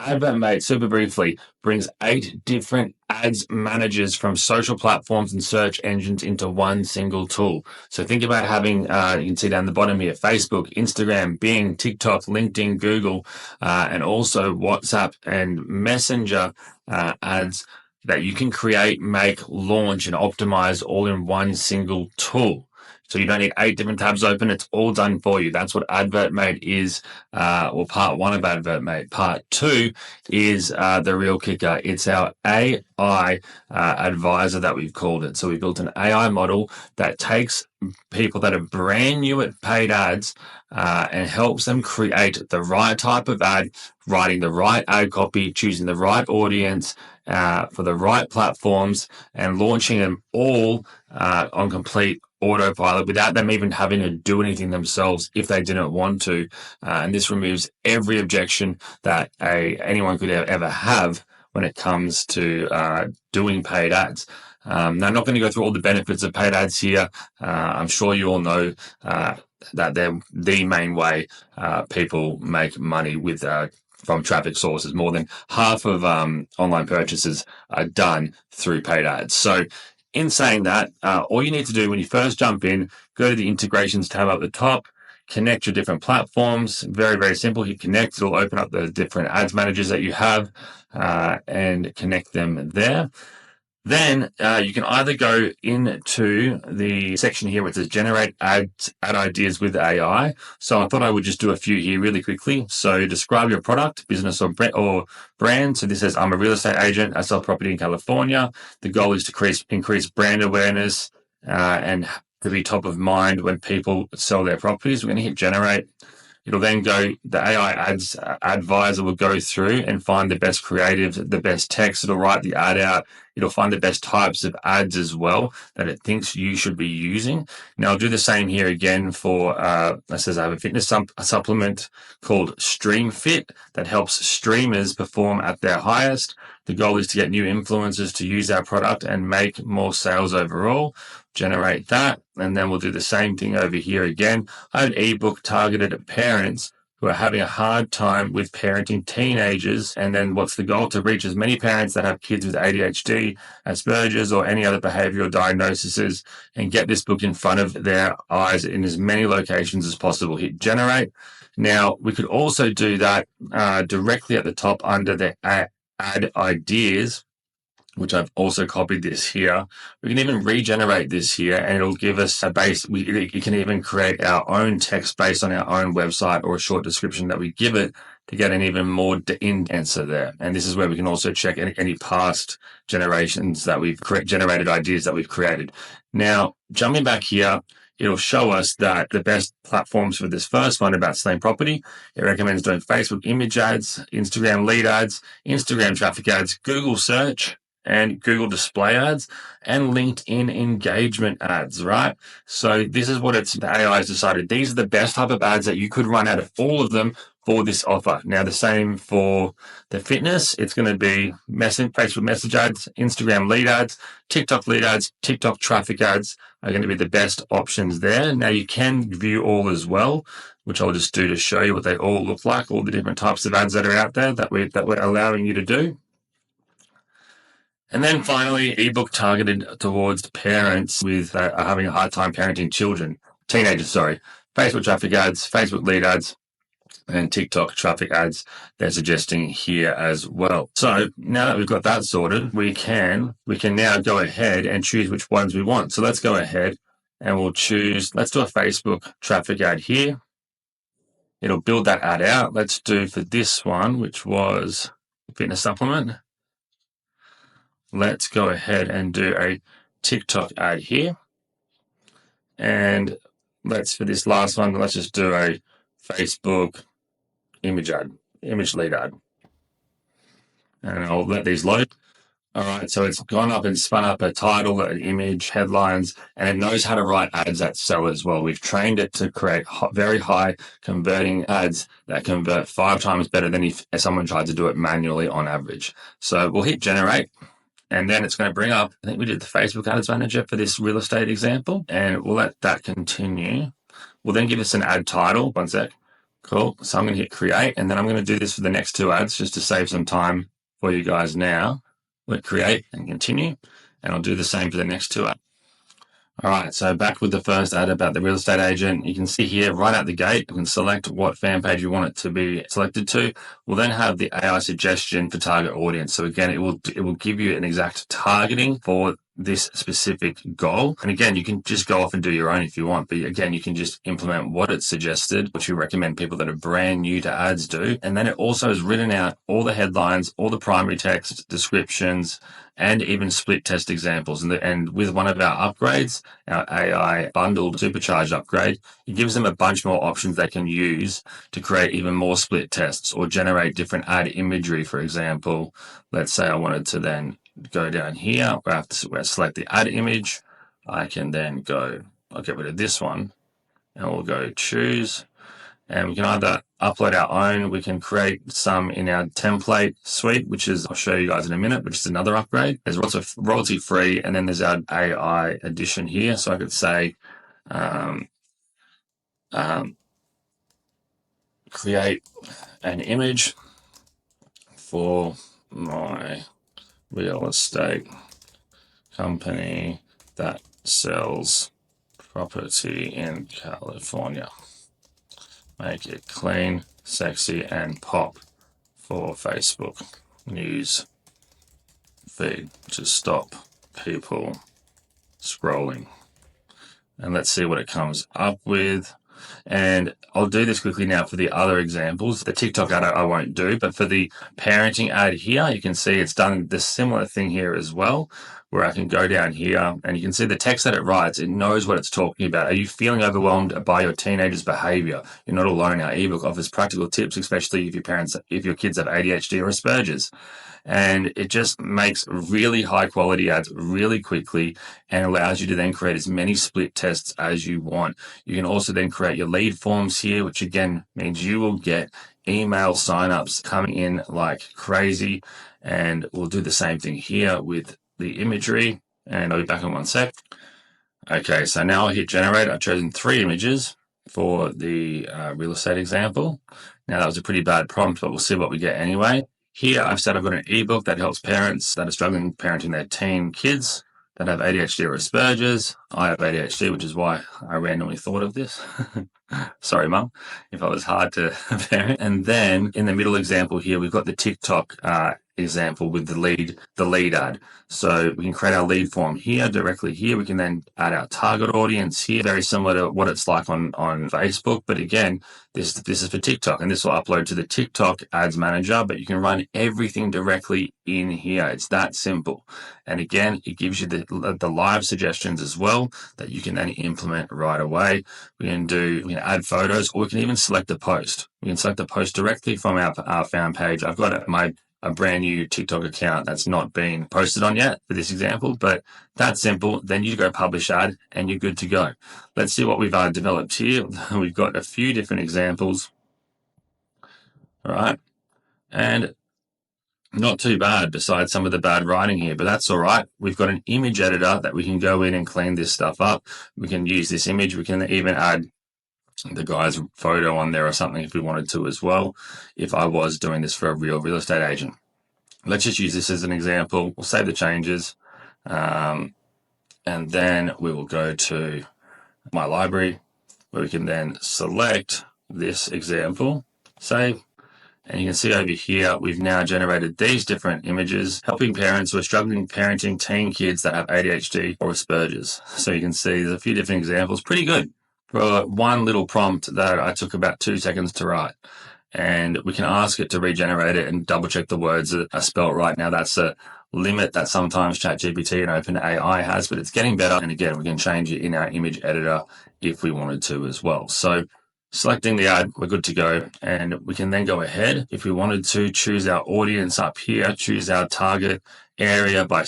Advertmate, super briefly, brings 8 different ads managers from social platforms and search engines into one single tool. So think about having, you can see down the bottom here, Facebook, Instagram, Bing, TikTok, LinkedIn, Google, and also WhatsApp and Messenger ads that you can create, make, launch, and optimize all in one single tool. So you don't need 8 different tabs open. It's all done for you. That's what Advertmate is, or part 1 of Advertmate. Part 2 is the real kicker. It's our AI advisor that we've called it. So we built an AI model that takes people that are brand new at paid ads and helps them create the right type of ad, writing the right ad copy, choosing the right audience for the right platforms, and launching them all on complete autopilot without them even having to do anything themselves if they didn't want to. And this removes every objection that anyone could ever have when it comes to doing paid ads. Now, I'm not going to go through all the benefits of paid ads here. I'm sure you all know that they're the main way people make money with from traffic sources. More than half of online purchases are done through paid ads. So in saying that, all you need to do when you first jump in, go to the integrations tab up the top, connect your different platforms. Very, very simple. Hit connect. It'll open up the different ads managers that you have and connect them there. Then you can either go into the section here where it says generate ad ideas with AI. So I thought I would just do a few here really quickly. So describe your product, business or brand. So this says, I'm a real estate agent. I sell property in California. The goal is to increase brand awareness and to be top of mind when people sell their properties. We're going to hit generate. It'll then go, the AI ads advisor will go through and find the best creative, the best text. It'll write the ad out. It'll find the best types of ads as well that it thinks you should be using. Now, I'll do the same here again for, it says I have a fitness supplement called Stream Fit that helps streamers perform at their highest. The goal is to get new influencers to use our product and make more sales overall. Generate that, and then we'll do the same thing over here again. I have an ebook targeted at parents who are having a hard time with parenting teenagers, and then what's the goal? To reach as many parents that have kids with ADHD, Asperger's, or any other behavioral diagnoses, and get this book in front of their eyes in as many locations as possible. Hit generate. Now, we could also do that directly at the top under the ad ideas, which I've also copied this here. We can even regenerate this here and it'll give us a base. You can even create our own text based on our own website or a short description that we give it to get an even more in answer there. And this is where we can also check any past generations that we've generated ideas that we've created. Now, jumping back here, it'll show us that the best platforms for this first one about selling property, it recommends doing Facebook image ads, Instagram lead ads, Instagram traffic ads, Google search, and Google display ads and LinkedIn engagement ads, right? So this is what the AI has decided. These are the best type of ads that you could run out of all of them for this offer. Now, the same for the fitness. It's going to be Facebook message ads, Instagram lead ads, TikTok lead ads, TikTok traffic ads are going to be the best options there. Now, you can view all as well, which I'll just do to show you what they all look like, all the different types of ads that are out there that we're allowing you to do. And then finally, ebook targeted towards parents with having a hard time parenting teenagers, Facebook traffic ads, Facebook lead ads, and TikTok traffic ads they're suggesting here as well. So now that we've got that sorted, we can now go ahead and choose which ones we want. So let's go ahead and we'll choose, let's do a Facebook traffic ad here. It'll build that ad out. Let's do for this one, which was fitness supplement. Let's go ahead and do a TikTok ad here. And for this last one, let's just do a Facebook image lead ad. And I'll let these load. All right, so it's gone up and spun up a title, an image, headlines, and it knows how to write ads that sell as well. We've trained it to create very high converting ads that convert 5 times better than if someone tried to do it manually on average. So we'll hit generate. And then it's going to bring up, I think we did the Facebook Ads Manager for this real estate example, and we'll let that continue. We'll then give us an ad title. One sec. Cool. So I'm going to hit create, and then I'm going to do this for the next 2 ads just to save some time for you guys now. We'll create and continue, and I'll do the same for the next 2 ads. All right, so back with the first ad about the real estate agent. You can see here right out the gate, you can select what fan page you want it to be selected to. We'll then have the AI suggestion for target audience. So again, it will give you an exact targeting for this specific goal. And again, you can just go off and do your own if you want, but again, you can just implement what it's suggested, which we recommend people that are brand new to ads do. And then it also has written out all the headlines, all the primary text, descriptions, and even split test examples. And with one of our upgrades, our AI Bundle supercharged upgrade, it gives them a bunch more options they can use to create even more split tests or generate different ad imagery. For example, let's say I wanted to then go down here where I have to select the ad image. I can then I'll get rid of this one, and we'll go choose. And we can either upload our own, we can create some in our template suite, which is, I'll show you guys in a minute, which is another upgrade. There's also royalty free, and then there's our AI edition here. So I could say, create an image for my real estate company that sells property in California. Make it clean, sexy, and pop for Facebook news feed to stop people scrolling. And let's see what it comes up with. And I'll do this quickly now for the other examples. The TikTok ad I won't do, but for the parenting ad here, you can see it's done the similar thing here as well, where I can go down here and you can see the text that it writes, it knows what it's talking about. Are you feeling overwhelmed by your teenager's behavior? You're not alone. Our ebook offers practical tips, especially if your kids have ADHD or Asperger's. And it just makes really high quality ads really quickly and allows you to then create as many split tests as you want. You can also then create your lead forms here, which again means you will get email signups coming in like crazy. And we'll do the same thing here with the imagery, and I'll be back in 1 sec. Okay, so now I hit generate. I've chosen 3 images for the real estate example. Now that was a pretty bad prompt, but we'll see what we get anyway. Here I've said I've got an ebook that helps parents that are struggling parenting their teen kids that have ADHD or Asperger's. I have ADHD, which is why I randomly thought of this. Sorry, Mum, if I was hard to parent. And then in the middle example here, we've got the TikTok example with the lead ad. So we can create our lead form here, directly here. We can then add our target audience here, very similar to what it's like on Facebook. But again, this is for TikTok, and this will upload to the TikTok ads manager, but you can run everything directly in here. It's that simple. And again, it gives you the live suggestions as well that you can then implement right away. We can add photos, or we can even select a post. We can select a post directly from our fan page. I've got a brand new TikTok account that's not been posted on yet for this example, but that's simple. Then you go publish ad and you're good to go. Let's see what we've developed here. We've got a few different examples. All right. And not too bad besides some of the bad writing here, but that's all right. We've got an image editor that we can go in and clean this stuff up. We can use this image. We can even add the guy's photo on there or something if we wanted to as well, if I was doing this for a real estate agent. Let's just use this as an example. We'll save the changes, and then we will go to my library where we can then select this example, save, and you can see over here we've now generated these different images helping parents who are struggling parenting teen kids that have ADHD or Asperger's. So you can see there's a few different examples. Pretty good for one little prompt that I took about 2 seconds to write. And we can ask it to regenerate it and double check the words that are spelled right. Now that's a limit that sometimes ChatGPT and OpenAI has, but it's getting better. And again, we can change it in our image editor if we wanted to as well. So selecting the ad, we're good to go. And we can then go ahead if we wanted to choose our audience up here, choose our target area by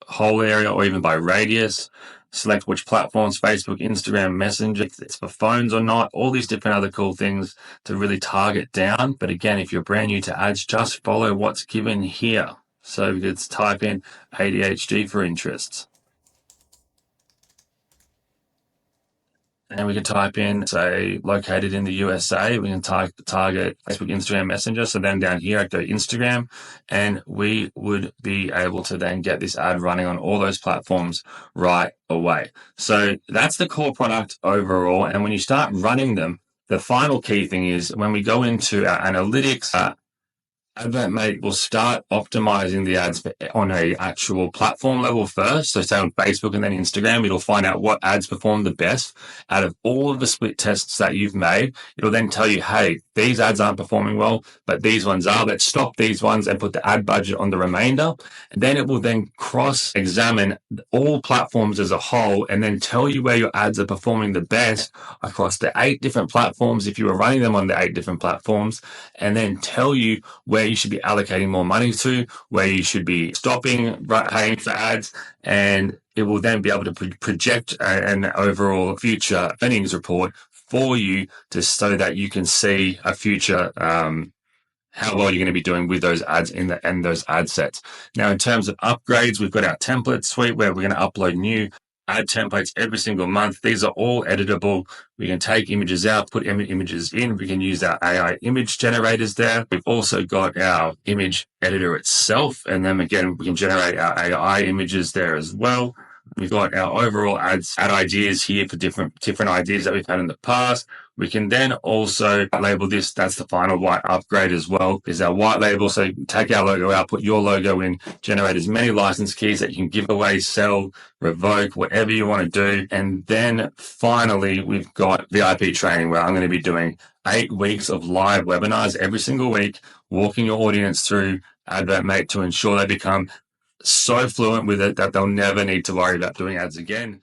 whole area or even by radius. Select which platforms, Facebook, Instagram, Messenger, if it's for phones or not, all these different other cool things to really target down. But again, if you're brand new to ads, just follow what's given here. So let's type in ADHD for interests. And we can type in, say, located in the USA. We can target Facebook, Instagram, Messenger. So then down here, I'd go Instagram, and we would be able to then get this ad running on all those platforms right away. So that's the core product overall. And when you start running them, the final key thing is when we go into our analytics, Advertmate will start optimizing the ads on a actual platform level first. So say on Facebook and then Instagram, it'll find out what ads perform the best out of all of the split tests that you've made. It'll then tell you, hey, these ads aren't performing well, but these ones are. Let's stop these ones and put the ad budget on the remainder. And then it will then cross-examine all platforms as a whole and then tell you where your ads are performing the best across the 8 different platforms if you were running them on the 8 different platforms, and then tell you where you should be allocating more money to, where you should be stopping paying for ads, and it will then be able to project an overall future earnings report for you so that you can see a future how well you're going to be doing with those ads and those ad sets. Now, in terms of upgrades, we've got our template suite where we're going to upload new ad templates every single month. These are all editable. We can take images out, put images in. We can use our AI image generators there. We've also got our image editor itself. And then again, we can generate our AI images there as well. We've got our overall ad ideas here for different ideas that we've had in the past. We can then also label this. That's the final white upgrade as well, is our white label. So take our logo out, put your logo in, generate as many license keys that you can give away, sell, revoke, whatever you want to do. And then finally, we've got VIP training where I'm going to be doing 8 weeks of live webinars every single week, walking your audience through Advertmate to ensure they become so fluent with it that they'll never need to worry about doing ads again.